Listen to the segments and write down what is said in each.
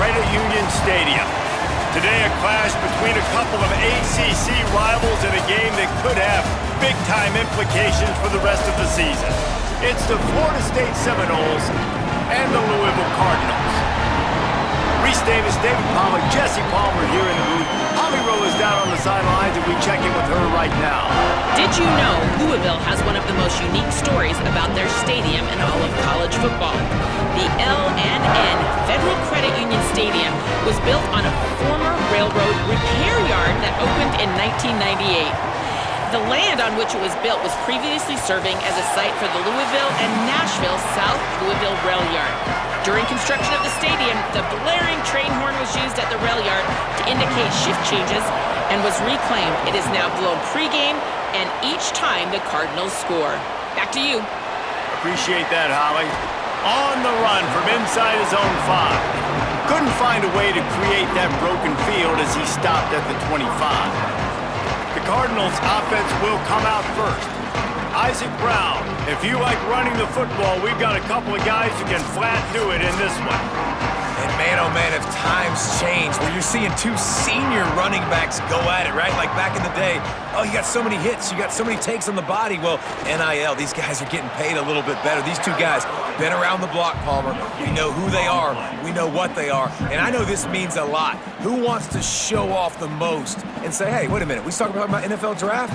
Credit Union Stadium. Today, a clash between a couple of ACC rivals in a game that could have big-time implications for the rest of the season. It's the Florida State Seminoles and the Louisville Cardinals. Reese Davis, David Pollack, Jesse Palmer here in the booth. Holly Rowe is down on the sidelines, and we check in with her right now. Did you know Louisville has one of the most unique stories about their stadium in all of college football? The L&N Federal Credit Union Stadium was built on a former railroad repair yard that opened in 1998. The land on which it was built was previously serving as a site for the Louisville and Nashville South Louisville Rail Yard. During construction of the stadium, the blaring train horn was used at the rail yard to indicate shift changes and was reclaimed. It is now blown pregame and each time the Cardinals score. Back to you. Appreciate that, Holly. On the run from inside his own 5. Couldn't find a way to create that broken field as he stopped at the 25. The Cardinals' offense will come out first. Isaac Brown, if you like running the football, we've got a couple of guys who can flat do it in this one. And man, oh man, if times change, where you're seeing two senior running backs go at it, right? Like back in the day, oh, you got so many hits, you got so many takes on the body. Well, NIL, these guys are getting paid a little bit better. These two guys, been around the block, Palmer. We know who they are. We know what they are. And I know this means a lot. Who wants to show off the most and say, hey, wait a minute, we talking about my NFL draft?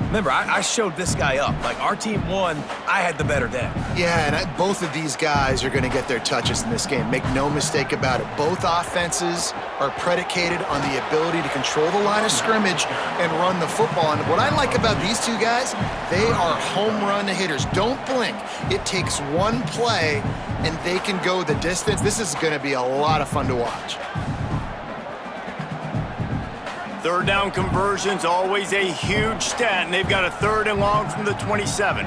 Remember, I showed this guy up. Like, our team won, I had the better day. Yeah, and both of these guys are going to get their touches in this game. Make no mistake about it. Both offenses are predicated on the ability to control the line of scrimmage and run the football. And what I like about these two guys, they are home run hitters. Don't blink. It takes one play, and they can go the distance. This is going to be a lot of fun to watch. Third down conversion's always a huge stat, and they've got a 3rd and long from the 27.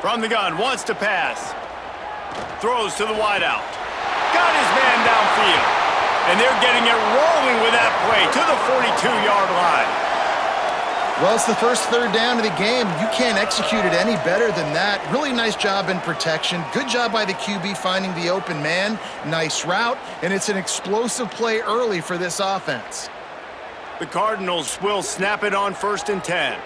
From the gun, wants to pass. Throws to the wideout. Got his man downfield. And they're getting it rolling with that play to the 42-yard line. Well, it's the first 3rd down of the game. You can't execute it any better than that. Really nice job in protection. Good job by the QB finding the open man. Nice route, and it's an explosive play early for this offense. The Cardinals will snap it on 1st and 10.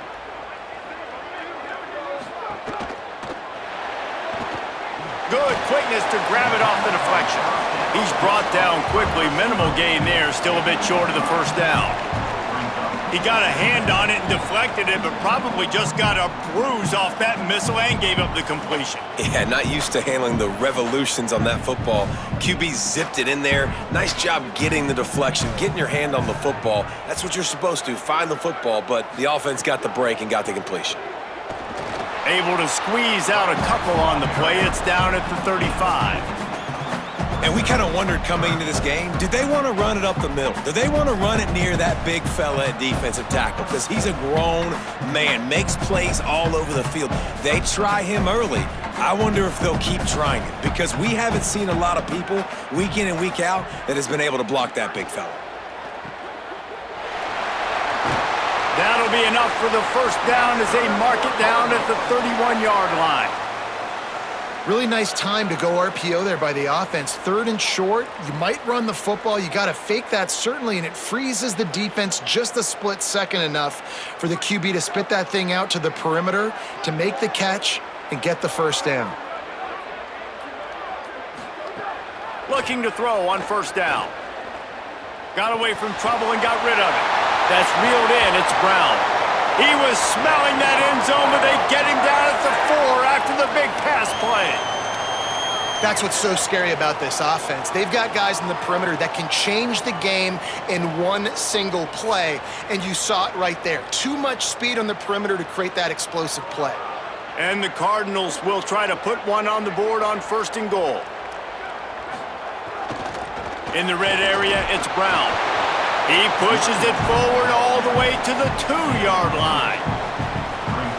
Good quickness to grab it off the deflection. He's brought down quickly. Minimal gain there, still a bit short of the 1st down. He got a hand on it and deflected it, but probably just got a bruise off that missile and gave up the completion. Yeah, not used to handling the revolutions on that football. QB zipped it in there. Nice job getting the deflection, getting your hand on the football. That's what you're supposed to, find the football, but the offense got the break and got the completion. Able to squeeze out a couple on the play. It's down at the 35. And we kind of wondered coming into this game, did they want to run it up the middle? Did they want to run it near that big fella at defensive tackle? Because he's a grown man, makes plays all over the field. They try him early. I wonder if they'll keep trying it, because we haven't seen a lot of people week in and week out that has been able to block that big fella. That'll be enough for the 1st down as they mark it down at the 31-yard line. Really nice time to go RPO there by the offense. 3rd and short, you might run the football. You got to fake that, certainly, and it freezes the defense just a split second enough for the QB to spit that thing out to the perimeter, to make the catch and get the 1st down. Looking to throw on 1st down. Got away from trouble and got rid of it. That's reeled in. It's Brown. He was smelling that end zone, but they get him down at the 4 after the big pass play. That's what's so scary about this offense. They've got guys in the perimeter that can change the game in one single play, and you saw it right there. Too much speed on the perimeter to create that explosive play. And the Cardinals will try to put one on the board on 1st and goal. In the red area, it's Brown. He pushes it forward all the way to the 2-yard line.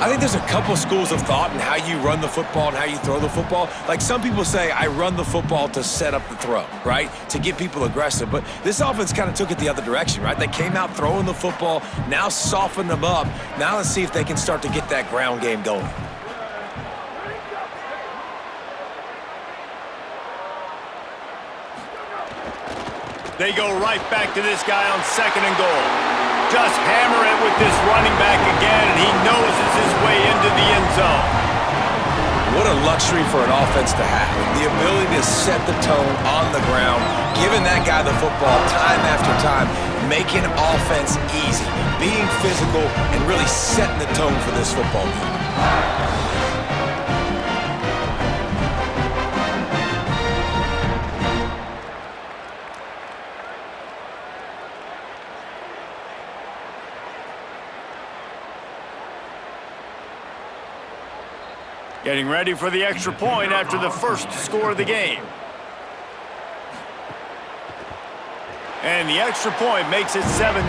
I think there's a couple schools of thought in how you run the football and how you throw the football. Like, some people say, I run the football to set up the throw, right? To get people aggressive. But this offense kind of took it the other direction, right? They came out throwing the football, now softened them up. Now let's see if they can start to get that ground game going. They go right back to this guy on 2nd and goal. Just hammer it with this running back again, and he noses his way into the end zone. What a luxury for an offense to have. The ability to set the tone on the ground, giving that guy the football time after time, making offense easy, being physical, and really setting the tone for this football game. Getting ready for the extra point after the first score of the game. And the extra point makes it 7-0.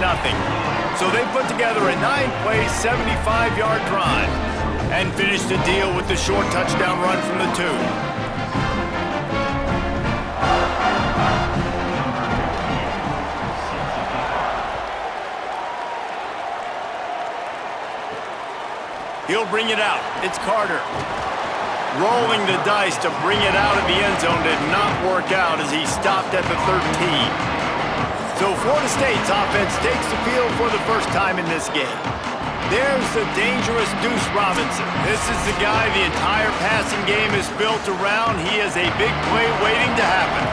So they put together a 9-play, 75-yard drive and finished the deal with the short touchdown run from the 2. He'll bring it out. It's Carter. Rolling the dice to bring it out of the end zone did not work out as he stopped at the 13. So Florida State's offense takes the field for the first time in this game. There's the dangerous Deuce Robinson. This is the guy the entire passing game is built around. He has a big play waiting to happen.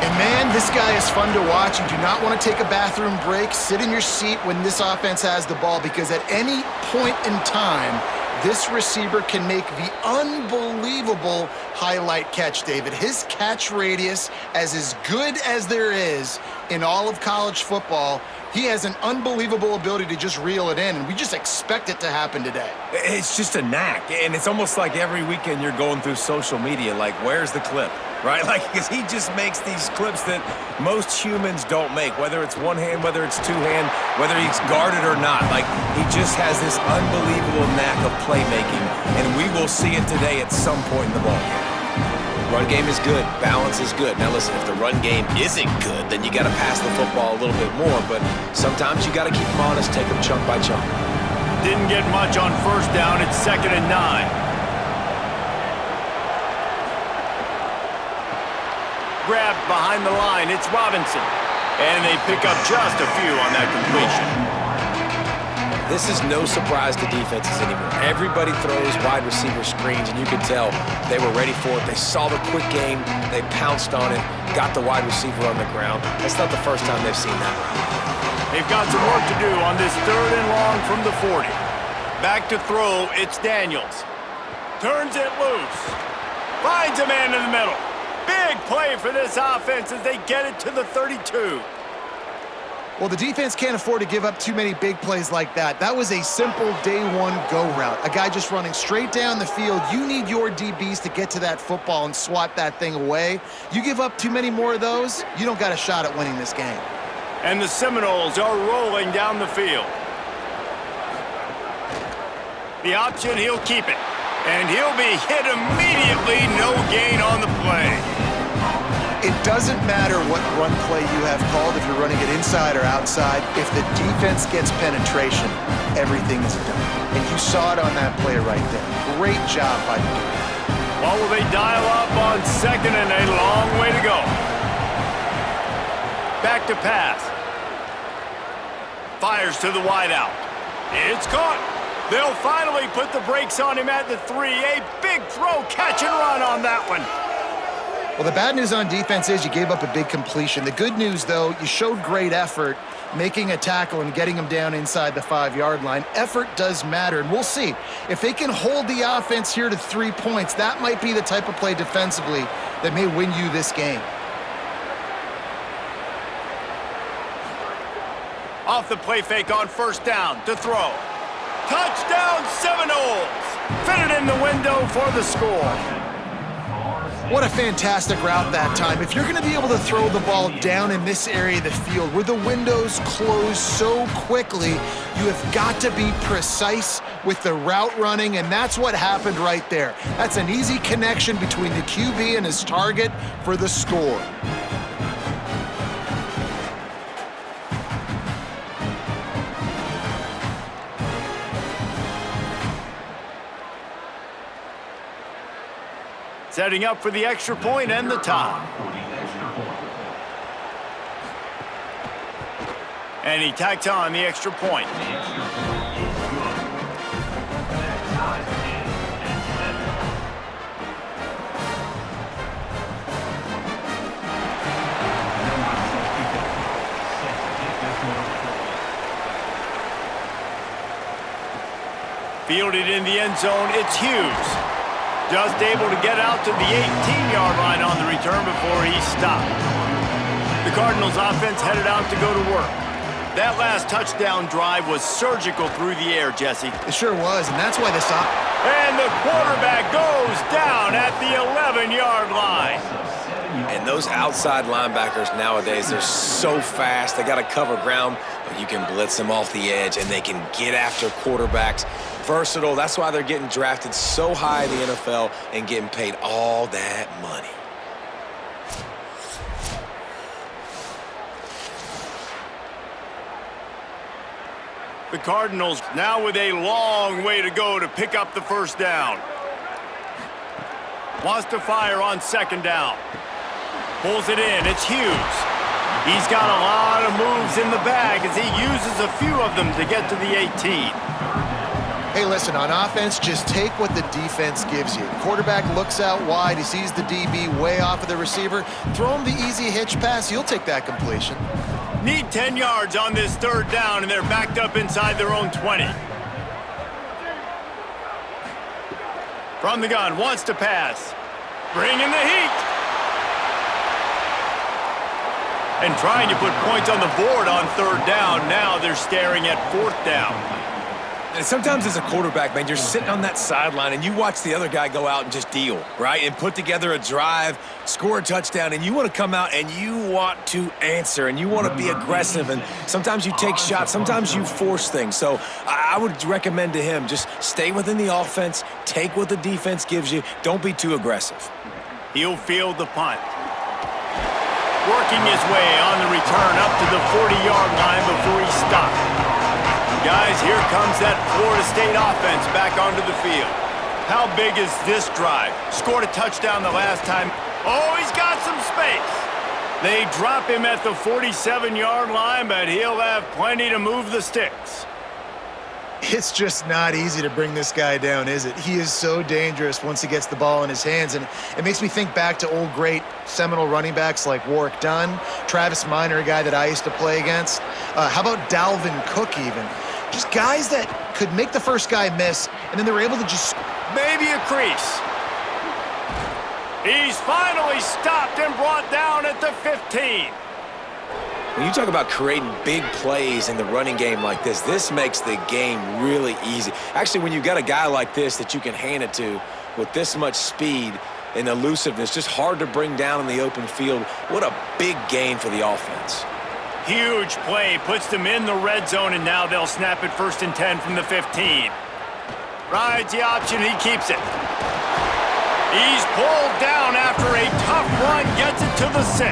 And man, this guy is fun to watch. You do not want to take a bathroom break. Sit in your seat when this offense has the ball, because at any point in time, this receiver can make the unbelievable highlight catch, David. His catch radius is as good as there is in all of college football. He has an unbelievable ability to just reel it in, and we just expect it to happen today. It's just a knack, and it's almost like every weekend you're going through social media, like, where's the clip, right? Like, because he just makes these clips that most humans don't make, whether it's one hand, whether it's two hand, whether he's guarded or not. Like, he just has this unbelievable knack of playmaking, and we will see it today at some point in the ballgame. Run game is good. Balance is good. Now listen, if the run game isn't good, then you got to pass the football a little bit more. But sometimes you got to keep them honest, take them chunk by chunk. Didn't get much on first down. It's 2nd and 9. Grabbed behind the line. It's Robinson. And they pick up just a few on that completion. This is no surprise to defenses anymore. Everybody throws wide receiver screens, and you can tell they were ready for it. They saw the quick game. They pounced on it, got the wide receiver on the ground. That's not the first time they've seen that. They've got some work to do on this 3rd and long from the 40. Back to throw, it's Daniels. Turns it loose. Finds a man in the middle. Big play for this offense as they get it to the 32. Well, the defense can't afford to give up too many big plays like that. That was a simple day one go route. A guy just running straight down the field. You need your DBs to get to that football and swat that thing away. You give up too many more of those, you don't got a shot at winning this game. And the Seminoles are rolling down the field. The option, he'll keep it. And he'll be hit immediately. No gain on the play. It doesn't matter what run play you have called, if you're running it inside or outside. If the defense gets penetration, everything is done. And you saw it on that play right there. Great job by the defense. Well, will they dial up on 2nd and a long way to go? Back to pass. Fires to the wideout. It's caught. They'll finally put the brakes on him at the 3. A big throw, catch and run on that one. Well, the bad news on defense is you gave up a big completion. The good news, though, you showed great effort making a tackle and getting them down inside the 5-yard line. Effort does matter, and we'll see. If they can hold the offense here to 3 points, that might be the type of play defensively that may win you this game. Off the play fake on first down to throw. Touchdown Seminoles! Fitted in the window for the score. What a fantastic route that time. If you're going to be able to throw the ball down in this area of the field where the windows close so quickly, you have got to be precise with the route running, and that's what happened right there. That's an easy connection between the QB and his target for the score. Setting up for the extra point and the tie. And he tacks on the extra point. Fielded in the end zone, it's Hughes. Just able to get out to the 18-yard line on the return before he stopped. The Cardinals offense headed out to go to work. That last touchdown drive was surgical through the air, Jesse. It sure was, and that's why they saw. And the quarterback goes down at the 11-yard line. And those outside linebackers nowadays, they're so fast. They got to cover ground, but you can blitz them off the edge, and they can get after quarterbacks. Versatile. That's why they're getting drafted so high in the NFL and getting paid all that money. The Cardinals now with a long way to go to pick up the first down. Wants to fire on second down. Pulls it in. It's Hughes. He's got a lot of moves in the bag as he uses a few of them to get to the 18. Hey, listen, on offense, just take what the defense gives you. Quarterback looks out wide. He sees the DB way off of the receiver. Throw him the easy hitch pass. You'll take that completion. Need 10 yards on this third down, and they're backed up inside their own 20. From the gun, wants to pass. Bringing the heat. And trying to put points on the board on third down. Now they're staring at fourth down. And sometimes as a quarterback, man, you're sitting on that sideline and you watch the other guy go out and just deal, right? And put together a drive, score a touchdown, and you want to come out and you want to answer and you want to be aggressive. And sometimes you take shots, sometimes you force things. So I would recommend to him, just stay within the offense, take what the defense gives you. Don't be too aggressive. He'll field the punt. Working his way on the return up to the 40-yard line before he stopped. Guys, here comes that Florida State offense back onto the field. How big is this drive? Scored a touchdown the last time. Oh, he's got some space. They drop him at the 47-yard line, but he'll have plenty to move the sticks. It's just not easy to bring this guy down, is it? He is so dangerous once he gets the ball in his hands, and it makes me think back to old great seminal running backs like Warwick Dunn, Travis Minor, a guy that I used to play against. How about Dalvin Cook even? Just guys that could make the first guy miss, and then they were able to just... Maybe a crease. He's finally stopped and brought down at the 15. When you talk about creating big plays in the running game like this makes the game really easy. Actually, when you've got a guy like this that you can hand it to with this much speed and elusiveness, just hard to bring down in the open field, what a big gain for the offense. Huge play, puts them in the red zone, and now they'll snap it 1st and 10 from the 15. Rides the option, he keeps it. He's pulled down after a tough run, gets it to the 6.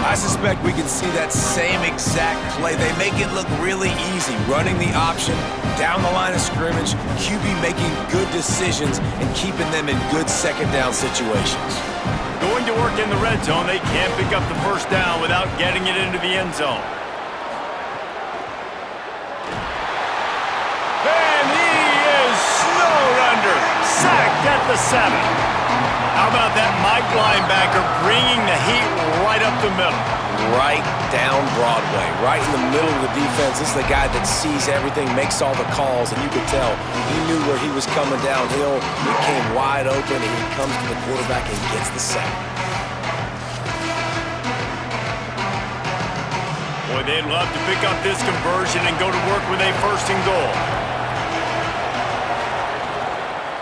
I suspect we can see that same exact play. They make it look really easy, running the option down the line of scrimmage, QB making good decisions and keeping them in good second down situations. Going to work in the red zone, they can't pick up the first down without getting it into the end zone. And he is snowed under, sacked at the 7. How about that Mike linebacker bringing the heat right up the middle? Right down Broadway, right in the middle of the defense. This is the guy that sees everything, makes all the calls, and you could tell he knew where he was coming downhill. He came wide open, and he comes to the quarterback and gets the sack. Boy, they'd love to pick up this conversion and go to work with a 1st and goal.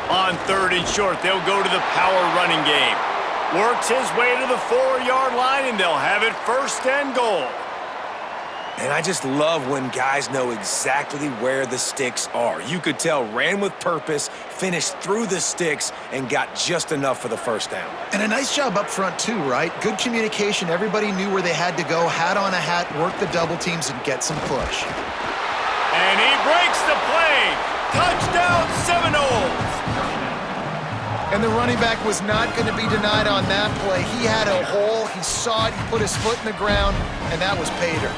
On 3rd and short, they'll go to the power running game. Works his way to the 4-yard line, and they'll have it 1st and goal. And I just love when guys know exactly where the sticks are. You could tell ran with purpose, finished through the sticks, and got just enough for the first down. And a nice job up front too, right? Good communication. Everybody knew where they had to go, hat on a hat, work the double teams, and get some push. And he breaks the play. Touchdown Seminoles. And the running back was not going to be denied on that play. He had a hole, he saw it, he put his foot in the ground, and that was pay dirt.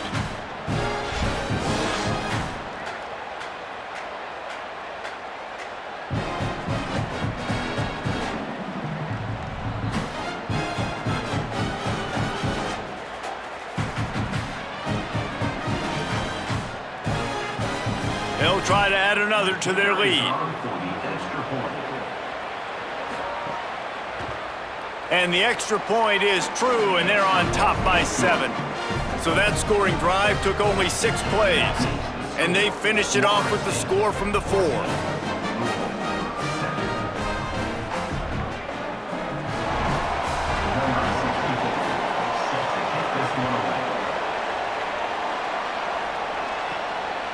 They'll try to add another to their lead. And the extra point is true, and they're on top by 7. So that scoring drive took only 6 plays, and they finished it off with the score from the 4.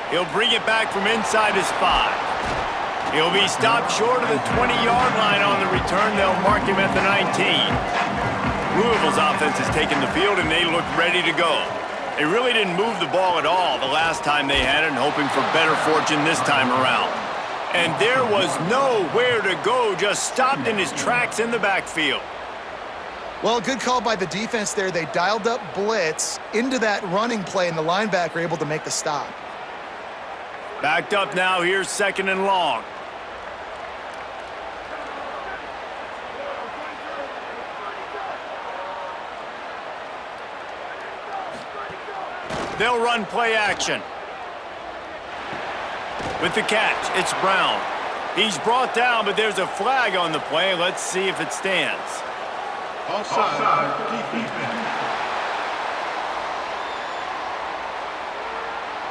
He'll bring it back from inside his 5. He'll be stopped short of the 20-yard line on the return. They'll mark him at the 19. Louisville's offense has taken the field, and they look ready to go. They really didn't move the ball at all the last time they had it, and hoping for better fortune this time around. And there was nowhere to go, just stopped in his tracks in the backfield. Well, good call by the defense there. They dialed up blitz into that running play, and the linebacker able to make the stop. Backed up now, here's 2nd and long. They'll run play action. With the catch, it's Brown. He's brought down, but there's a flag on the play. Let's see if it stands. Offside. Defense.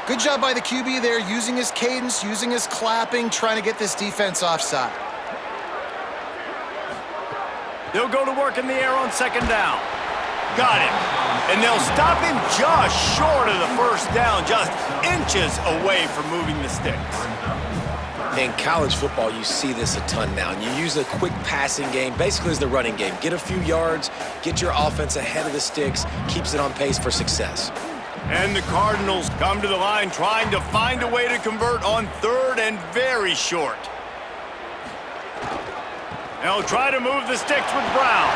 Good job by the QB there, using his cadence, using his clapping, trying to get this defense offside. They'll go to work in the air on 2nd down. Got him. And they'll stop him just short of the 1st down, just inches away from moving the sticks. In college football, you see this a ton now. And you use a quick passing game, basically as the running game. Get a few yards, get your offense ahead of the sticks, keeps it on pace for success. And the Cardinals come to the line trying to find a way to convert on 3rd and very short. They'll try to move the sticks with Brown.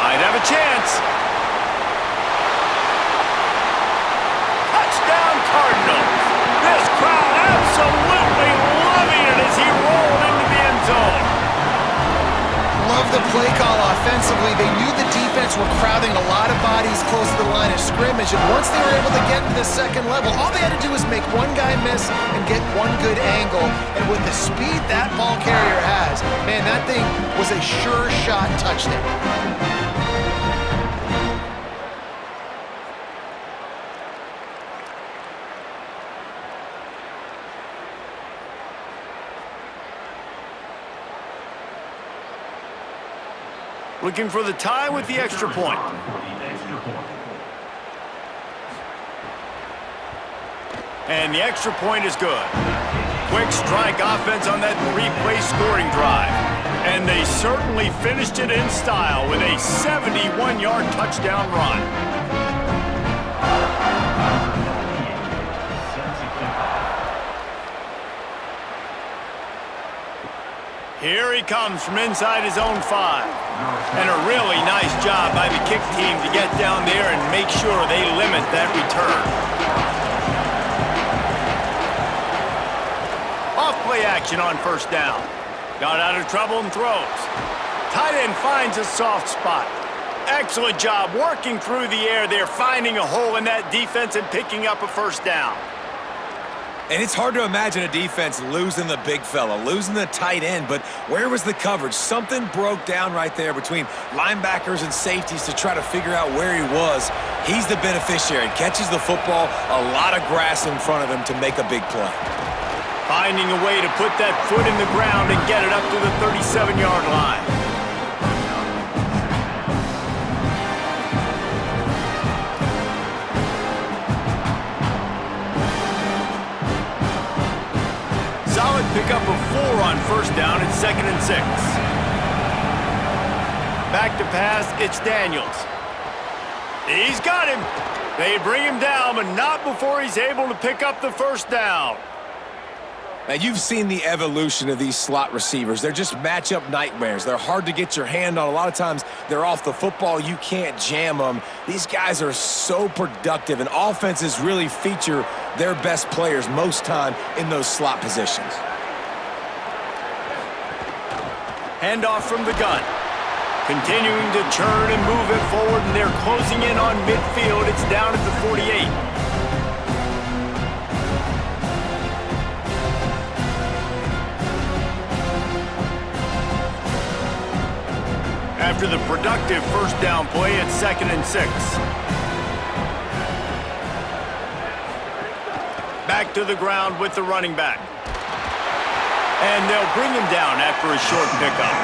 Might have a chance. Touchdown Cardinals. This crowd absolutely loving it as he rolled into the end zone. Love the play call offensively. They knew the defense were crowding a lot of bodies close to the line of scrimmage, and once they were able to get to the 2nd level, all they had to do was make one guy miss and get one good angle. And with the speed that ball carrier has, man, that thing was a sure shot touchdown. Looking for the tie with the extra point. And the extra point is good. Quick strike offense on that 3-play scoring drive. And they certainly finished it in style with a 71-yard touchdown run. Here he comes from inside his own 5. And a really nice job by the kick team to get down there and make sure they limit that return. Off play action on 1st down. Got out of trouble and throws. Tight end finds a soft spot. Excellent job working through the air there, finding a hole in that defense and picking up a 1st down. And it's hard to imagine a defense losing the big fella, losing the tight end, but where was the coverage? Something broke down right there between linebackers and safeties to try to figure out where he was. He's the beneficiary, catches the football, a lot of grass in front of him to make a big play. Finding a way to put that foot in the ground and get it up to the 37-yard line. Solid pickup of 4 on 1st down at 2nd and 6. Back to pass, it's Daniels. He's got him. They bring him down, but not before he's able to pick up the 1st down. Now, you've seen the evolution of these slot receivers. They're just matchup nightmares. They're hard to get your hand on. A lot of times, they're off the football. You can't jam them. These guys are so productive, and offenses really feature their best players most time in those slot positions. Handoff from the gun. Continuing to churn and move it forward, and they're closing in on midfield. It's down at the 48. after the productive first down play at 2nd and 6. Back to the ground with the running back. And they'll bring him down after a short pickup.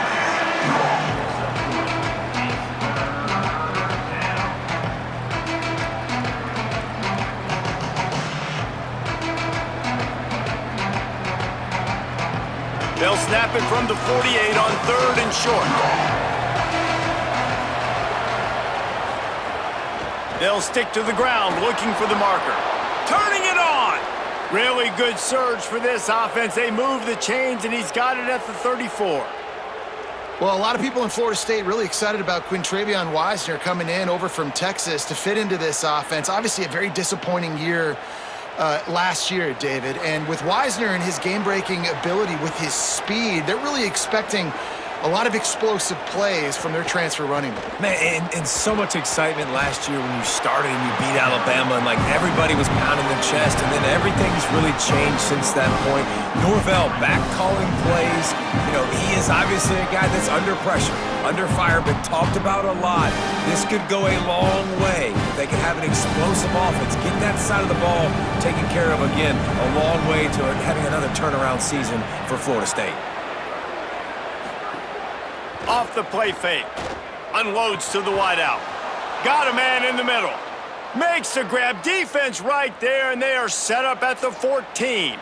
They'll snap it from the 48 on 3rd and short. They'll stick to the ground looking for the marker. Turning it on! Really good surge for this offense. They move the chains, and he's got it at the 34. Well, a lot of people in Florida State really excited about Quintravion Wisner coming in over from Texas to fit into this offense. Obviously, a very disappointing year last year, David. And with Wisner and his game-breaking ability with his speed, they're really expecting a lot of explosive plays from their transfer running back. Man, and so much excitement last year when you started and you beat Alabama, and like everybody was pounding their chest, and then everything's really changed since that point. Norvell back calling plays. You know, he is obviously a guy that's under pressure, under fire, been talked about a lot. This could go a long way if they can have an explosive offense. Get that side of the ball taken care of again. A long way to having another turnaround season for Florida State. Off the play fake. Unloads to the wideout. Got a man in the middle. Makes the grab. Defense right there, and they are set up at the 14.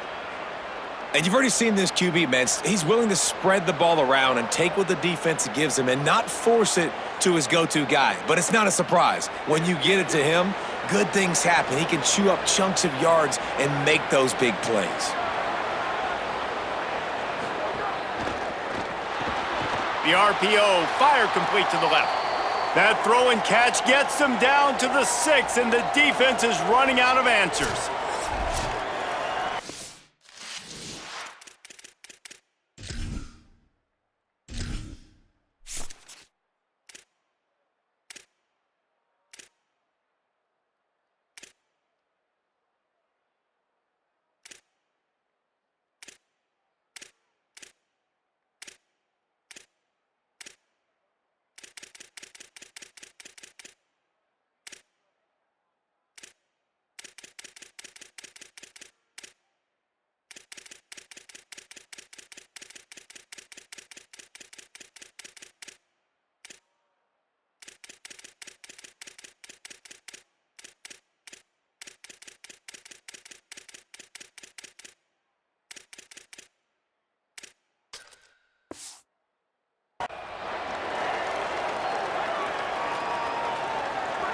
And you've already seen this QB, man. He's willing to spread the ball around and take what the defense gives him and not force it to his go-to guy. But it's not a surprise. When you get it to him, good things happen. He can chew up chunks of yards and make those big plays. The RPO, fire complete to the left. That throw and catch gets them down to the 6, and the defense is running out of answers.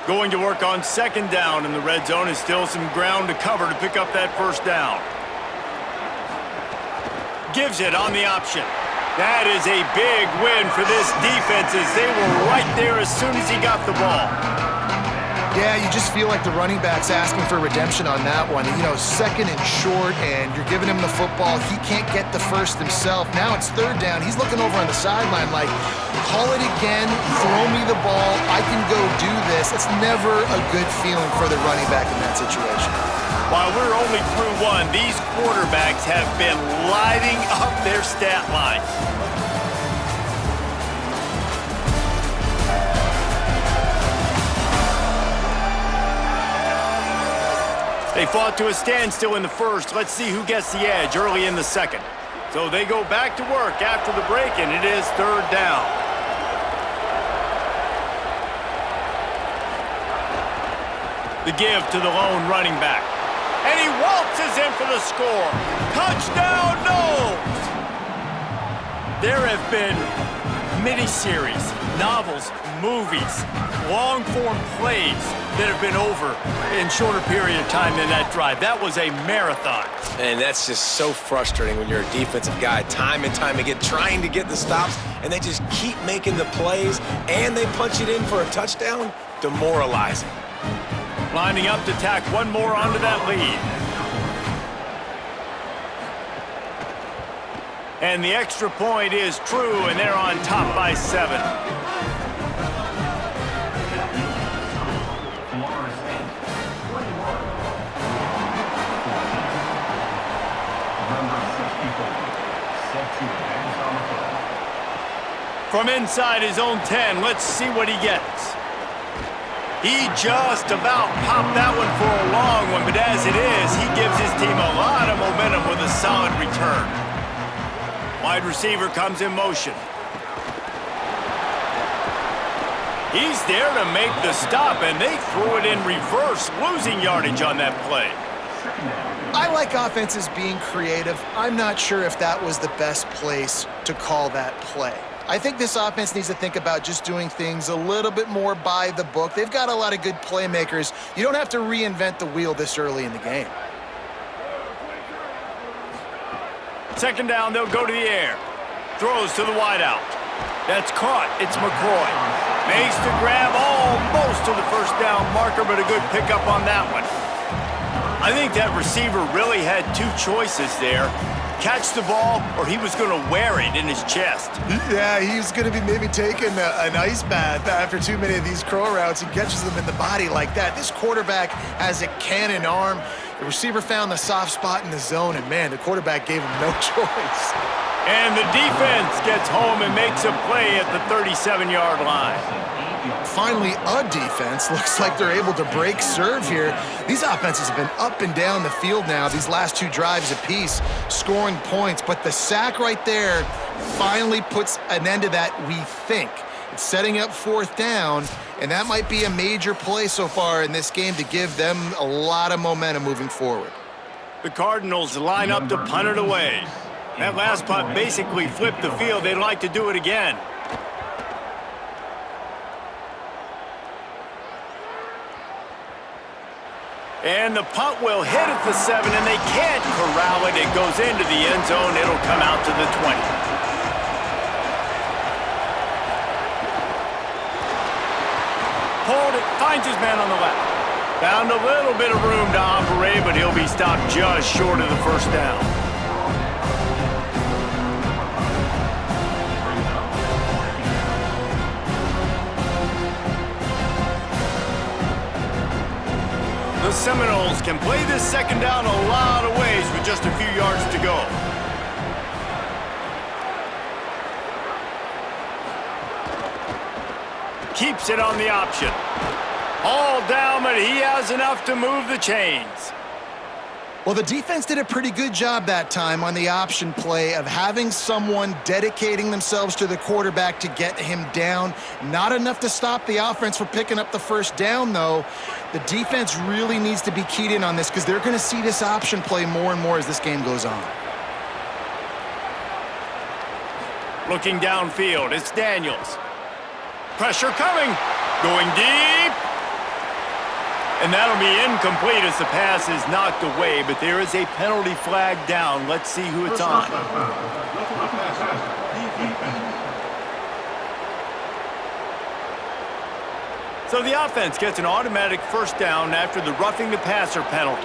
Going to work on 2nd down in the red zone, is still some ground to cover to pick up that first down. Gives it on the option. That is a big win for this defense as they were right there as soon as he got the ball. Yeah, you just feel like the running back's asking for redemption on that one. You know, 2nd and short, and you're giving him the football. He can't get the first himself. Now it's 3rd down. He's looking over on the sideline like, call it again, throw me the ball, I can go do this. It's never a good feeling for the running back in that situation. While we're only through one, these quarterbacks have been lighting up their stat lines. They fought to a standstill in the first. Let's see who gets the edge early in the second. So they go back to work after the break, and it is 3rd down. The give to the lone running back. And he waltzes in for the score. Touchdown, Noles! There have been miniseries, novels, movies, long-form plays that have been over in shorter period of time than that drive. That was a marathon. And that's just so frustrating when you're a defensive guy, time and time again, trying to get the stops, and they just keep making the plays, and they punch it in for a touchdown. Demoralizing. Lining up to tack one more onto that lead. And the extra point is true, and they're on top by 7. From inside his own 10, let's see what he gets. He just about popped that one for a long one, but as it is, he gives his team a lot of momentum with a solid return. Wide receiver comes in motion. He's there to make the stop, and they threw it in reverse, losing yardage on that play. I like offenses being creative. I'm not sure if that was the best place to call that play. I think this offense needs to think about just doing things a little bit more by the book. They've got a lot of good playmakers. You don't have to reinvent the wheel this early in the game. Second down, they'll go to the air. Throws to the wideout. That's caught. It's McCoy. Makes the grab almost to the first down marker, but a good pickup on that one. I think that receiver really had two choices there. Catch the ball, or he was going to wear it in his chest. Yeah, he's going to be maybe taking an ice bath after too many of these curl routes. He catches them in the body like that. This quarterback has a cannon arm. The receiver found the soft spot in the zone, and man, the quarterback gave him no choice. And the defense gets home and makes a play at the 37-yard line. Finally, a defense. Looks like they're able to break serve here. These offenses have been up and down the field now, these last two drives apiece, scoring points. But the sack right there finally puts an end to that, we think. It's setting up fourth down, and that might be a major play so far in this game to give them a lot of momentum moving forward. The Cardinals line up to punt it away. That last punt basically flipped the field. They'd like to do it again. And the punt will hit at the 7, and they can't corral it. It goes into the end zone. It'll come out to the 20. Pulled it, finds his man on the left. Found a little bit of room to operate, but he'll be stopped just short of the first down. The Seminoles can play this second down a lot of ways with just a few yards to go. Keeps it on the option. All down, but he has enough to move the chains. Well, the defense did a pretty good job that time on the option play of having someone dedicating themselves to the quarterback to get him down. Not enough to stop the offense from picking up the first down, though. The defense really needs to be keyed in on this because they're going to see this option play more and more as this game goes on. Looking downfield, it's Daniels. Pressure coming. Going deep. And that'll be incomplete as the pass is knocked away, but there is a penalty flag down. Let's see who it's on. So the offense gets an automatic first down after the roughing the passer penalty.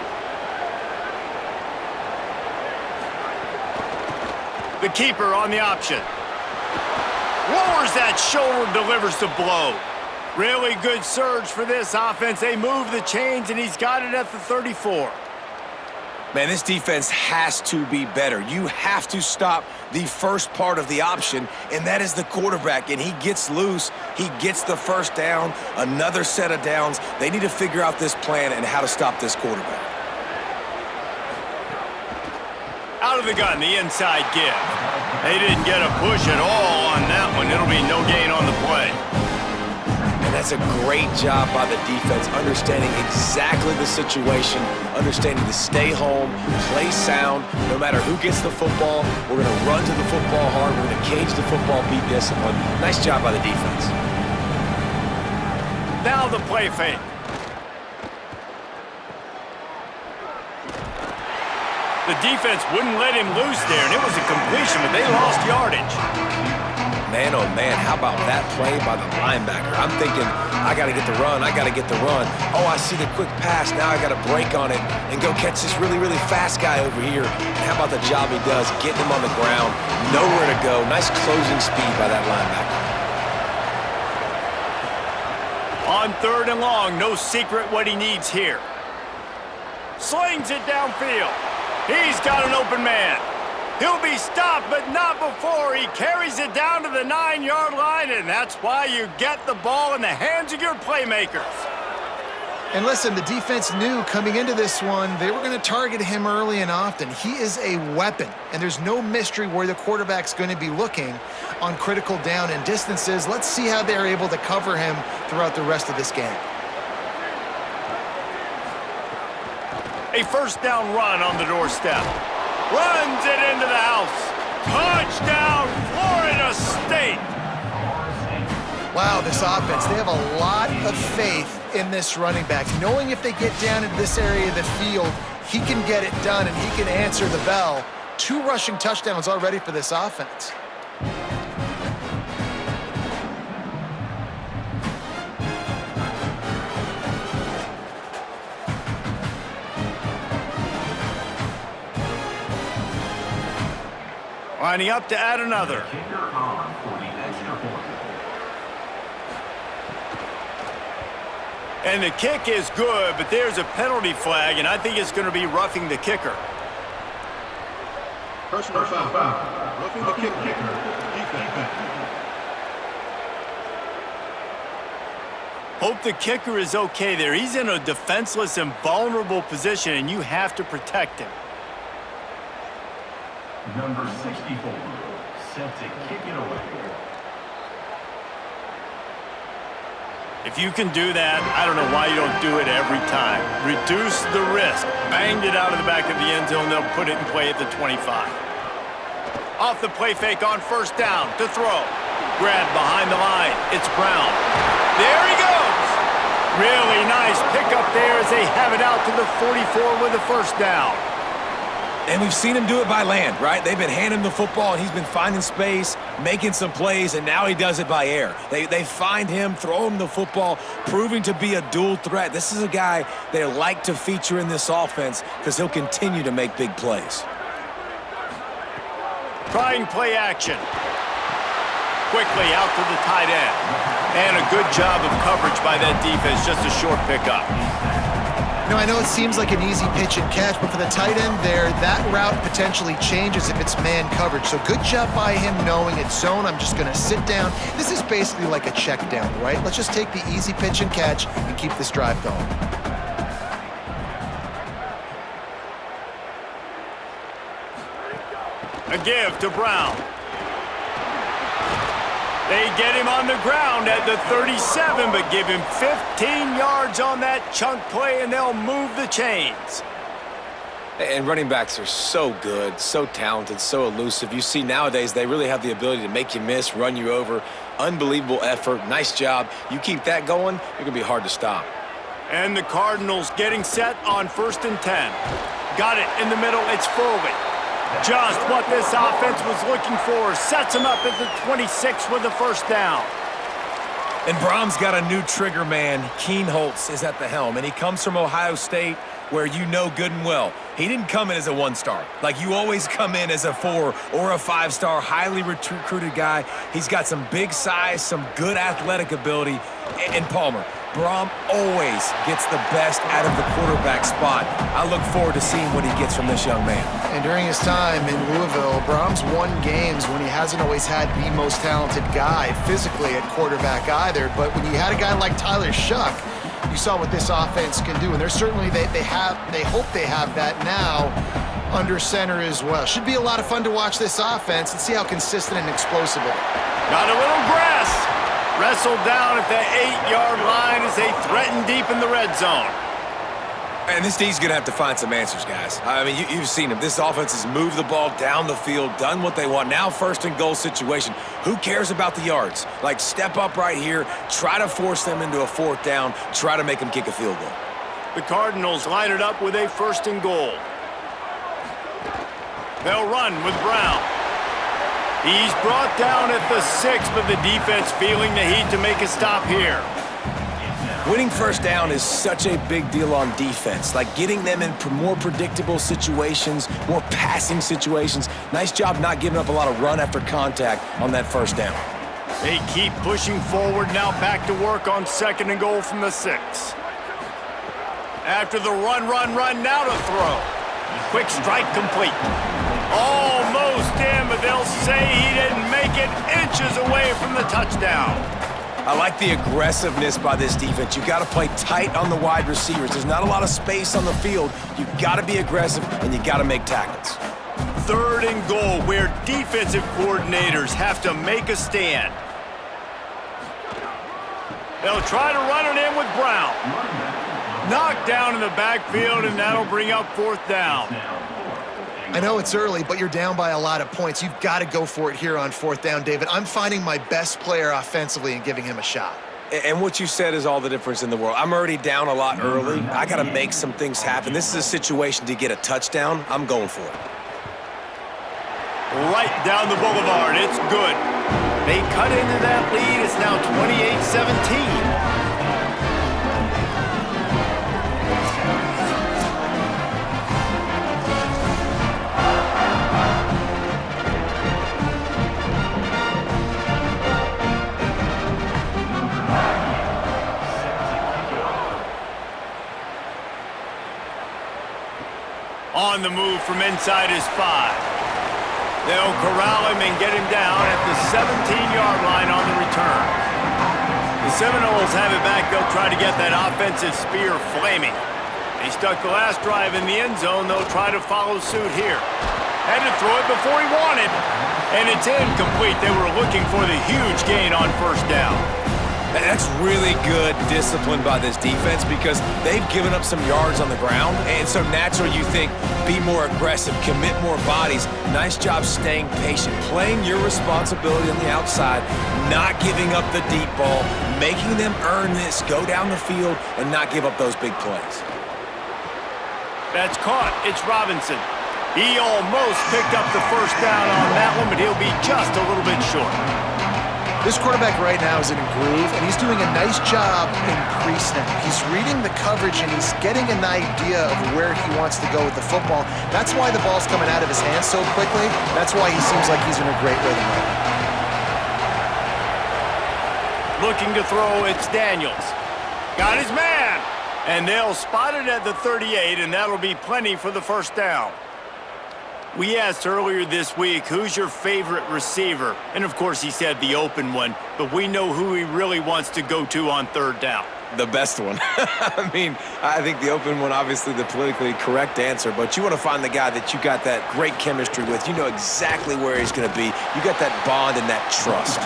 The keeper on the option. Lowers that shoulder, delivers the blow. Really good surge for this offense. They move the chains, and he's got it at the 34. Man, this defense has to be better. You have to stop the first part of the option, and that is the quarterback. And he gets loose. He gets the first down, another set of downs. They need to figure out this plan and how to stop this quarterback. Out of the gun, the inside give. They didn't get a push at all on that one. It'll be no gain on the play. And that's a great job by the defense, understanding exactly the situation, understanding to stay home, play sound, no matter who gets the football. We're going to run to the football hard. We're going to cage the football, be disciplined. Nice job by the defense. Now the play fake. The defense wouldn't let him loose there, and it was a completion, but they lost yardage. Man, oh man, how about that play by the linebacker? I'm thinking, I got to get the run, I got to get the run. Oh, I see the quick pass, now I got to break on it and go catch this really, really fast guy over here. And how about the job he does, getting him on the ground, nowhere to go. Nice closing speed by that linebacker. On third and long, no secret what he needs here. Slings it downfield. He's got an open man. He'll be stopped, but not before he carries it down to the 9-yard line, and that's why you get the ball in the hands of your playmakers. And listen, the defense knew coming into this one, they were going to target him early and often. He is a weapon, and there's no mystery where the quarterback's going to be looking on critical down and distances. Let's see how they're able to cover him throughout the rest of this game. A first down run on the doorstep. Runs it into the house. Touchdown, Florida State. Wow, this offense, they have a lot of faith in this running back, knowing if they get down into this area of the field, he can get it done and he can answer the bell. 2 rushing touchdowns already for this offense. Lining up to add another. And the kick is good, but there's a penalty flag, and I think it's going to be roughing the kicker. Personal foul. Roughing the kicker. Defense. Hope the kicker is okay there. He's in a defenseless and vulnerable position, and you have to protect him. Number 64, set to kick it away. If you can do that, I don't know why you don't do it every time. Reduce the risk. Banged it out of the back of the end zone. They'll put it in play at the 25. Off the play fake on first down to throw. Grab behind the line. It's Brown. There he goes. Really nice pickup there as they have it out to the 44 with a first down. And we've seen him do it by land, right? They've been handing him the football, and he's been finding space, making some plays, and now he does it by air. They find him, throw him the football, proving to be a dual threat. This is a guy they like to feature in this offense because he'll continue to make big plays. Trying play action. Quickly out to the tight end. And a good job of coverage by that defense, just a short pickup. You know, I know it seems like an easy pitch and catch, but for the tight end there, that route potentially changes if it's man coverage. So good job by him knowing it's zone. I'm just going to sit down. This is basically like a check down, right? Let's just take the easy pitch and catch and keep this drive going. A give to Brown. They get him on the ground at the 37, but give him 15 yards on that chunk play, and they'll move the chains. And running backs are so good, so talented, so elusive. You see nowadays they really have the ability to make you miss, run you over. Unbelievable effort. Nice job. You keep that going, you're going to be hard to stop. And the Cardinals getting set on 1st and 10. Got it in the middle. It's Foley. Just what this offense was looking for. Sets him up at the 26 with the first down. And Brom's got a new trigger man. Keen Holtz is at the helm, and he comes from Ohio State, where you know good and well. He didn't come in as a 1-star. Like, you always come in as a 4 or a 5-star, highly recruited guy. He's got some big size, some good athletic ability. And Palmer, Brom always gets the best out of the quarterback spot. I look forward to seeing what he gets from this young man. And during his time in Louisville, Brom's won games when he hasn't always had the most talented guy physically at quarterback either. But when you had a guy like Tyler Shuck, you saw what this offense can do. And they're certainly, they hope they have that now under center as well. Should be a lot of fun to watch this offense and see how consistent and explosive it is. Got a little grass. Wrestled down at the 8-yard line as they threaten deep in the red zone. And this D's going to have to find some answers, guys. I mean, you've seen him. This offense has moved the ball down the field, done what they want. Now 1st and goal situation. Who cares about the yards? Like, step up right here, try to force them into a 4th down, try to make them kick a field goal. The Cardinals line it up with a 1st and goal. They'll run with Brown. He's brought down at the 6, but the defense feeling the heat to make a stop here. Winning 1st down is such a big deal on defense, like getting them in more predictable situations, more passing situations. Nice job not giving up a lot of run after contact on that 1st down. They keep pushing forward, now back to work on 2nd and goal from the 6. After the run, now to throw. Quick strike complete. Almost in, but they'll say he didn't make it, inches away from the touchdown. I like the aggressiveness by this defense. You got to play tight on the wide receivers. There's not a lot of space on the field. You got to be aggressive, and you got to make tackles. 3rd and goal, where defensive coordinators have to make a stand. They'll try to run it in with Brown. Knocked down in the backfield, and that'll bring up 4th down. I know it's early, but you're down by a lot of points. You've got to go for it here on 4th down, David. I'm finding my best player offensively and giving him a shot. And what you said is all the difference in the world. I'm already down a lot early. I got to make some things happen. This is a situation to get a touchdown. I'm going for it. Right down the boulevard. It's good. They cut into that lead. It's now 28-17. On the move from inside his 5. They'll corral him and get him down at the 17-yard line on the return. The Seminoles have it back. They'll try to get that offensive spear flaming. They stuck the last drive in the end zone. They'll try to follow suit here. Had to throw it before he wanted. And it's incomplete. They were looking for the huge gain on 1st down. That's really good discipline by this defense because they've given up some yards on the ground, and so naturally you think, be more aggressive, commit more bodies. Nice job staying patient, playing your responsibility on the outside, not giving up the deep ball, making them earn this, go down the field, and not give up those big plays. That's caught. It's Robinson. He almost picked up the 1st down on that one, but he'll be just a little bit short. This quarterback right now is in a groove, and he's doing a nice job in pre-snap. He's reading the coverage, and he's getting an idea of where he wants to go with the football. That's why the ball's coming out of his hands so quickly. That's why he seems like he's in a great rhythm right now. Looking to throw, it's Daniels. Got his man! And they'll spot it at the 38, and that'll be plenty for the 1st down. We asked earlier this week, who's your favorite receiver? And of course he said the open one, but we know who he really wants to go to on 3rd down. The best one. I mean, I think the open one, obviously the politically correct answer, but you want to find the guy that you got that great chemistry with. You know exactly where he's going to be. You got that bond and that trust.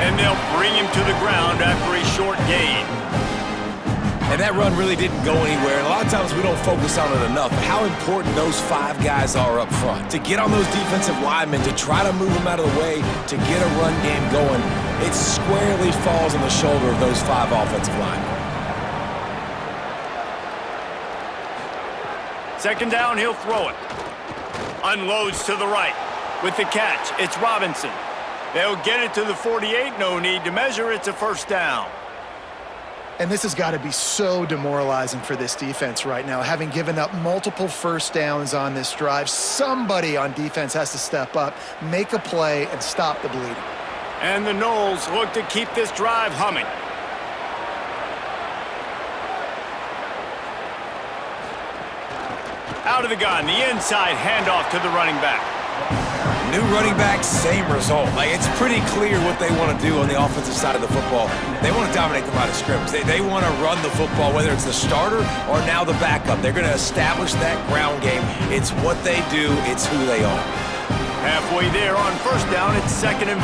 And they'll bring him to the ground after a short gain. And that run really didn't go anywhere. And a lot of times we don't focus on it enough. How important those 5 guys are up front. To get on those defensive linemen, to try to move them out of the way, to get a run game going, it squarely falls on the shoulder of those 5 offensive linemen. 2nd down, he'll throw it. Unloads to the right. With the catch, it's Robinson. They'll get it to the 48. No need to measure. It's a 1st down. And this has got to be so demoralizing for this defense right now. Having given up multiple 1st downs on this drive, somebody on defense has to step up, make a play, and stop the bleeding. And the Noles look to keep this drive humming. Out of the gun, the inside handoff to the running back. New running back, same result. Like, it's pretty clear what they want to do on the offensive side of the football. They want to dominate the line of scrimmage. They want to run the football, whether it's the starter or now the backup. They're going to establish that ground game. It's what they do. It's who they are. Halfway there on 1st down, it's 2nd and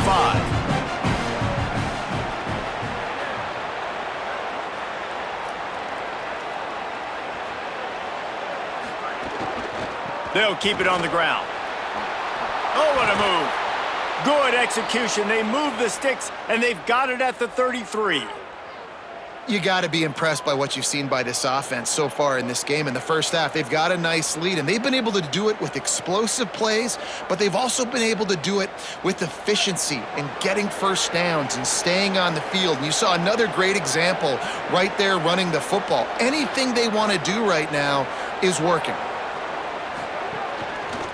5. They'll keep it on the ground. Oh, what a move. Good execution. They move the sticks, and they've got it at the 33. You got to be impressed by what you've seen by this offense so far in this game. In the 1st half, they've got a nice lead, and they've been able to do it with explosive plays, but they've also been able to do it with efficiency and getting 1st downs and staying on the field. And you saw another great example right there running the football. Anything they want to do right now is working.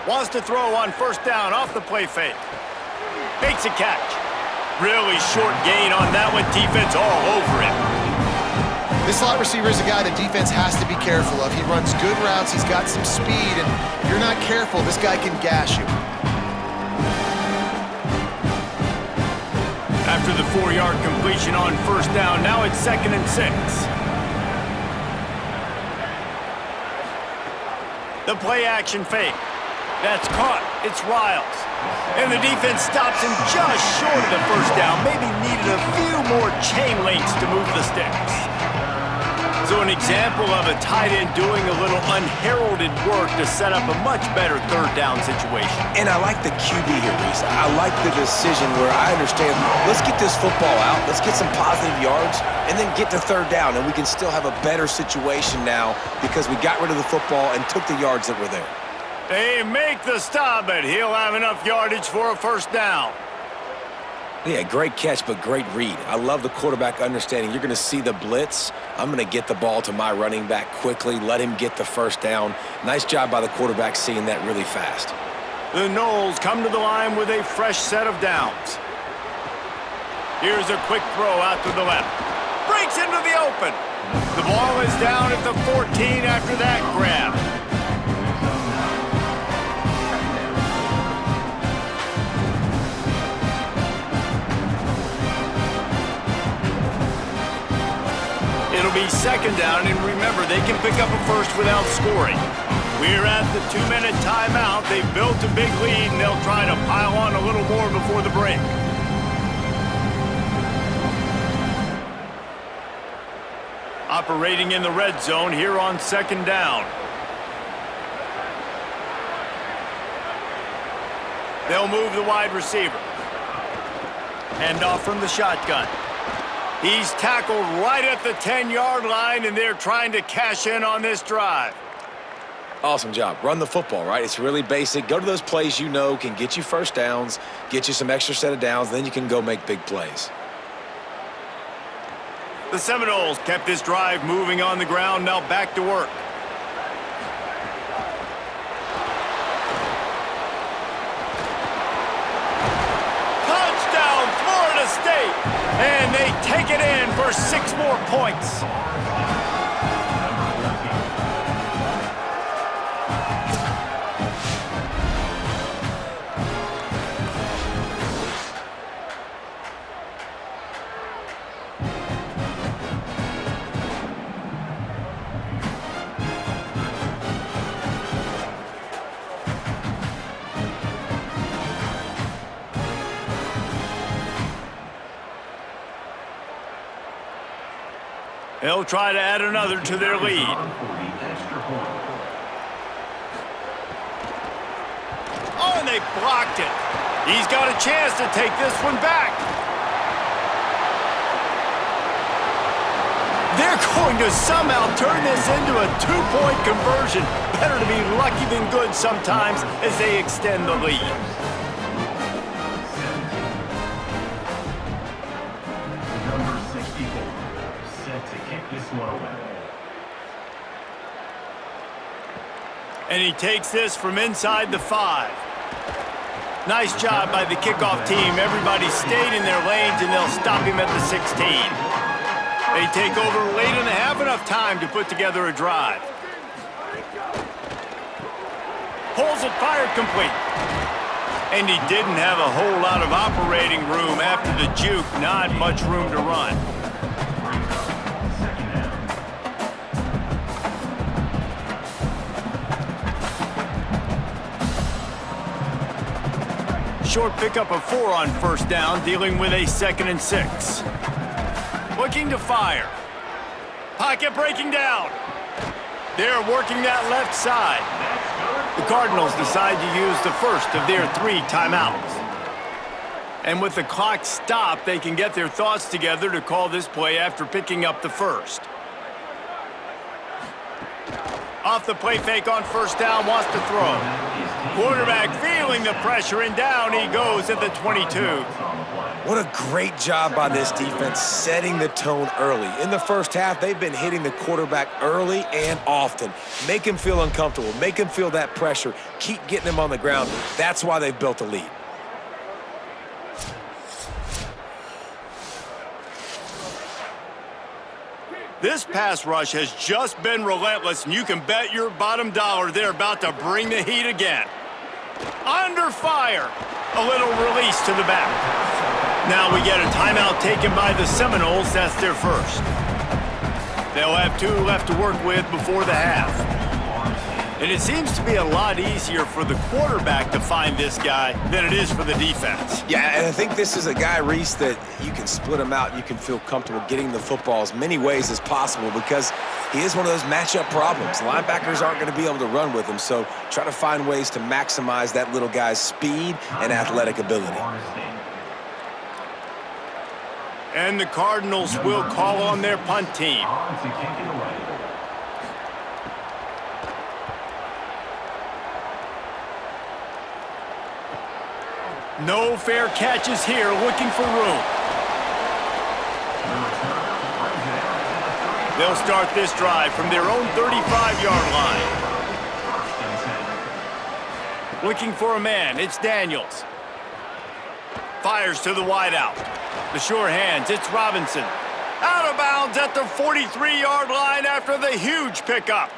Wants to throw on 1st down off the play fake. Makes a catch. Really short gain on that one. Defense all over him. This slot receiver is a guy the defense has to be careful of. He runs good routes, he's got some speed, and if you're not careful, this guy can gash you. After the 4-yard completion on first down, now it's 2nd and 6. The play-action fake. That's caught. It's Riles. And the defense stops him just short of the first down. Maybe needed a few more chain links to move the sticks. So an example of a tight end doing a little unheralded work to set up a much better 3rd down situation. And I like the QB here, Reese. I like the decision where I understand, let's get this football out, let's get some positive yards, and then get to 3rd down, and we can still have a better situation now because we got rid of the football and took the yards that were there. They make the stop, but he'll have enough yardage for a first down. Yeah, great catch, but great read. I love the quarterback understanding. You're going to see the blitz. I'm going to get the ball to my running back quickly, let him get the first down. Nice job by the quarterback seeing that really fast. The Noles come to the line with a fresh set of downs. Here's a quick throw out to the left. Breaks into the open. The ball is down at the 14 after that grab. It'll be 2nd down, and remember, they can pick up a first without scoring. We're at the 2-minute timeout. They've built a big lead, and they'll try to pile on a little more before the break. Operating in the red zone here on 2nd down. They'll move the wide receiver. Hand off from the shotgun. He's tackled right at the 10-yard line, and they're trying to cash in on this drive. Awesome job. Run the football, right? It's really basic. Go to those plays you know can get you first downs, get you some extra set of downs, then you can go make big plays. The Seminoles kept this drive moving on the ground, now back to work. Touchdown, Florida State! And they take it in for 6 more points. They'll try to add another to their lead. Oh, and they blocked it. He's got a chance to take this one back. They're going to somehow turn this into a 2-point conversion. Better to be lucky than good sometimes as they extend the lead. And he takes this from inside the 5. Nice job by the kickoff team. Everybody stayed in their lanes, and they'll stop him at the 16. They take over late and have enough time to put together a drive. Pulls it, fired complete. And he didn't have a whole lot of operating room after the juke. Not much room to run. Short pickup of 4 on first down, dealing with a 2nd and 6. Looking to fire. Pocket breaking down. They're working that left side. The Cardinals decide to use the first of their 3 timeouts. And with the clock stopped, they can get their thoughts together to call this play after picking up the first. Off the play fake on first down, wants to throw. Quarterback feeling the pressure, and down he goes at the 22. What a great job by this defense setting the tone early. In the first half, they've been hitting the quarterback early and often. Make him feel uncomfortable. Make him feel that pressure. Keep getting him on the ground. That's why they've built a lead. This pass rush has just been relentless, and you can bet your bottom dollar they're about to bring the heat again. Under fire. A little release to the back. Now we get a timeout taken by the Seminoles. That's their first. They'll have 2 left to work with before the half. And it seems to be a lot easier for the quarterback to find this guy than it is for the defense. Yeah, and I think this is a guy, Reese, that you can split him out. You can feel comfortable getting the football as many ways as possible because he is one of those matchup problems. Linebackers aren't going to be able to run with him, so try to find ways to maximize that little guy's speed and athletic ability. And the Cardinals will call on their punt team. To kick it away. No fair catches here, looking for room. They'll start this drive from their own 35-yard line. Looking for a man, it's Daniels. Fires to the wideout. The sure hands, it's Robinson. Out of bounds at the 43-yard line after the huge pickup.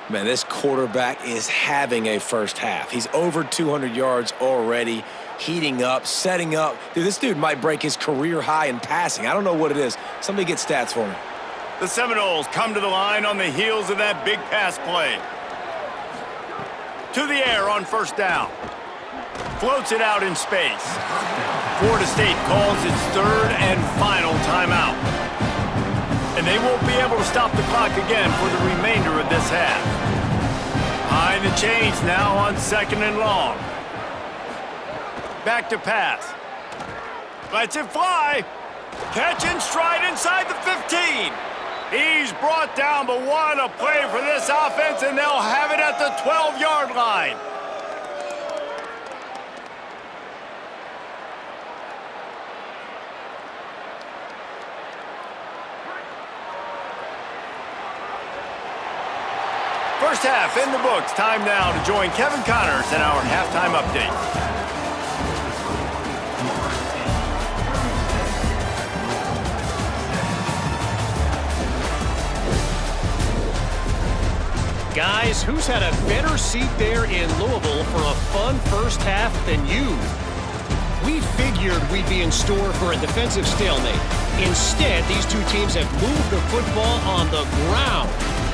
Man, this quarterback is having a first half. He's over 200 yards already, heating up, setting up. Dude, this dude might break his career high in passing. I don't know what it is. Somebody get stats for me. The Seminoles come to the line on the heels of that big pass play. To the air on first down. Floats it out in space. Florida State calls its third and final timeout. And they won't be able to stop the clock again for the remainder of this half. Behind the chains now on 2nd and long. Back to pass. Lets it fly. Catch and stride inside the 15. He's brought down, but what a play for this offense, and they'll have it at the 12-yard line. First half in the books. Time now to join Kevin Connors in our halftime update. Guys, who's had a better seat there in Louisville for a fun first half than you? We figured we'd be in store for a defensive stalemate. Instead, these two teams have moved the football on the ground.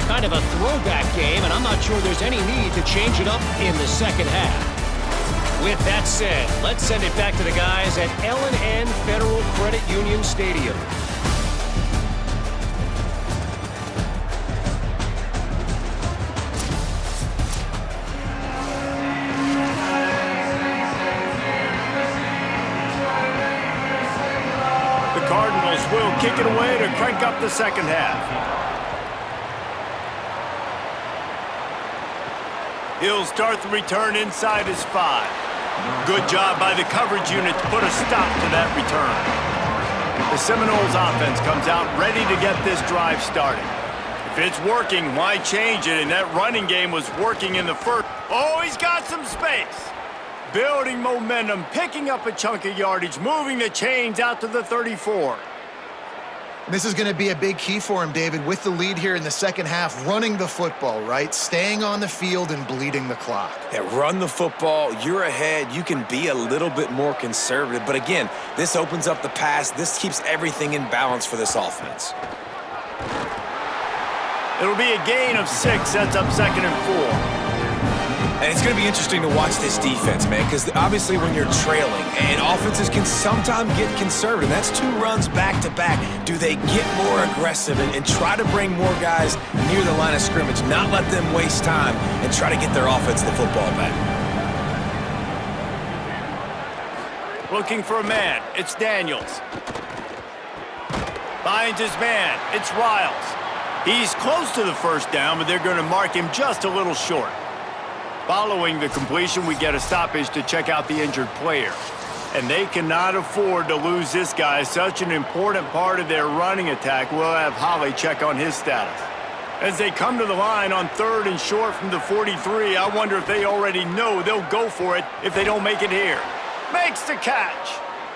Kind of a throwback game, and I'm not sure there's any need to change it up in the second half. With that said, let's send it back to the guys at L&N Federal Credit Union Stadium. The Cardinals will kick it away to crank up the second half. He'll start the return inside his 5. Good job by the coverage unit to put a stop to that return. The Seminoles offense comes out ready to get this drive started. If it's working, why change it? And that running game was working in the first. Oh, he's got some space. Building momentum, picking up a chunk of yardage, moving the chains out to the 34. This is going to be a big key for him, David, with the lead here in the second half, running the football, right? Staying on the field and bleeding the clock. Yeah, run the football. You're ahead. You can be a little bit more conservative. But again, this opens up the pass. This keeps everything in balance for this offense. It'll be a gain of 6, sets up 2nd and 4. And it's going to be interesting to watch this defense, man, because obviously when you're trailing, and offenses can sometimes get conservative. That's 2 runs back-to-back. Do they get more aggressive and try to bring more guys near the line of scrimmage, not let them waste time, and try to get their offense the football back? Looking for a man. It's Daniels. Finds his man. It's Riles. He's close to the first down, but they're going to mark him just a little short. Following the completion, we get a stoppage to check out the injured player. And they cannot afford to lose this guy. Such an important part of their running attack. We'll have Holly check on his status. As they come to the line on 3rd and short from the 43, I wonder if they already know they'll go for it if they don't make it here. Makes the catch.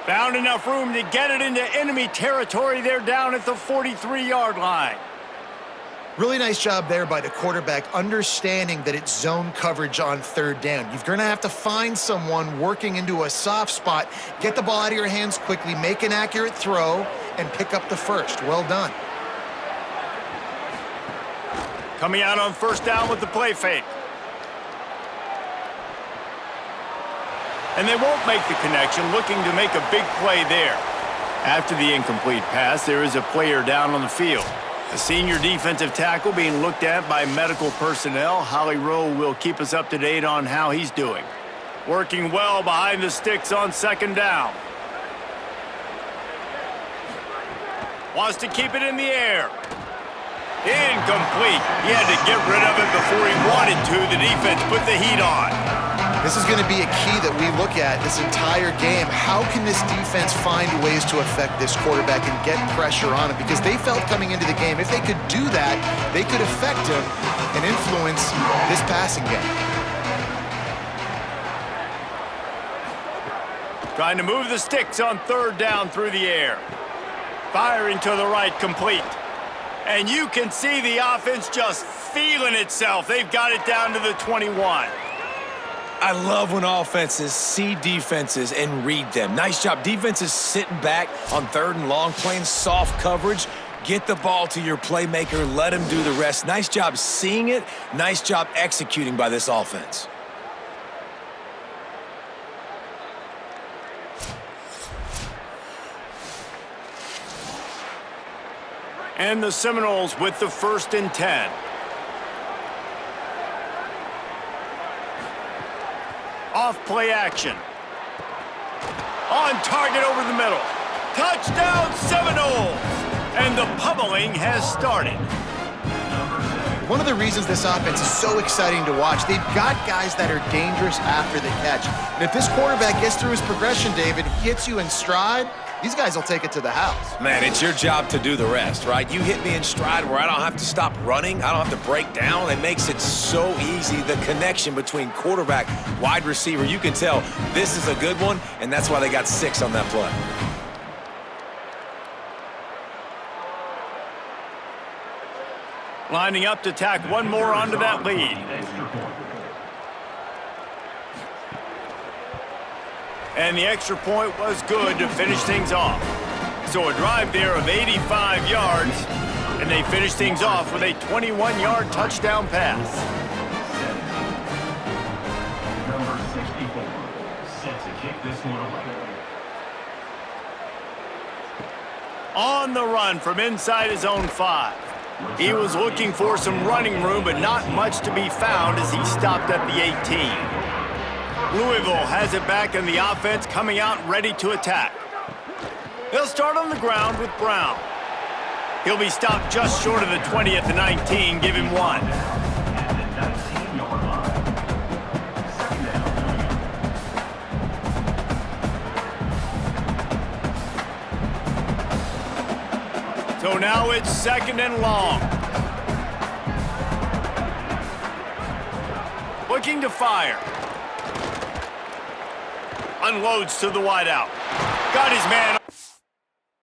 Found enough room to get it into enemy territory there down at the 43-yard line. Really nice job there by the quarterback, understanding that it's zone coverage on third down. You're going to have to find someone working into a soft spot, get the ball out of your hands quickly, make an accurate throw, and pick up the first. Well done. Coming out on first down with the play fake. And they won't make the connection, looking to make a big play there. After the incomplete pass, there is a player down on the field. The senior defensive tackle being looked at by medical personnel. Holly Rowe will keep us up to date on how he's doing. Working well behind the sticks on second down. Wants to keep it in the air. Incomplete. He had to get rid of it before he wanted to. The defense put the heat on. This is going to be a key that we look at this entire game. How can this defense find ways to affect this quarterback and get pressure on him? Because they felt coming into the game, if they could do that, they could affect him and influence this passing game. Trying to move the sticks on third down through the air. Firing to the right, complete. And you can see the offense just feeling itself. They've got it down to the 21. I love when offenses see defenses and read them. Nice job. Defenses sitting back on third and long, playing soft coverage. Get the ball to your playmaker. Let him do the rest. Nice job seeing it. Nice job executing by this offense. And the Seminoles with the 1st and 10. Off play action. On target over the middle. Touchdown Seminoles! And the pummeling has started. One of the reasons this offense is so exciting to watch, they've got guys that are dangerous after the catch. And if this quarterback gets through his progression, David, hits you in stride, these guys will take it to the house. Man, it's your job to do the rest, right? You hit me in stride where I don't have to stop running. I don't have to break down. It makes it so easy. The connection between quarterback, wide receiver, you can tell this is a good one, and that's why they got 6 on that play. Lining up to tack one more onto that lead. And the extra point was good to finish things off. So a drive there of 85 yards, and they finish things off with a 21-yard touchdown pass. Number 64, set to kick this one away. On the run from inside his own 5. He was looking for some running room, but not much to be found as he stopped at the 18. Louisville has it back in the offense, coming out ready to attack. They'll start on the ground with Brown. He'll be stopped just short of the 20 at the 19, give him 1. So now it's 2nd and long. Looking to fire. Unloads to the wideout. Got his man.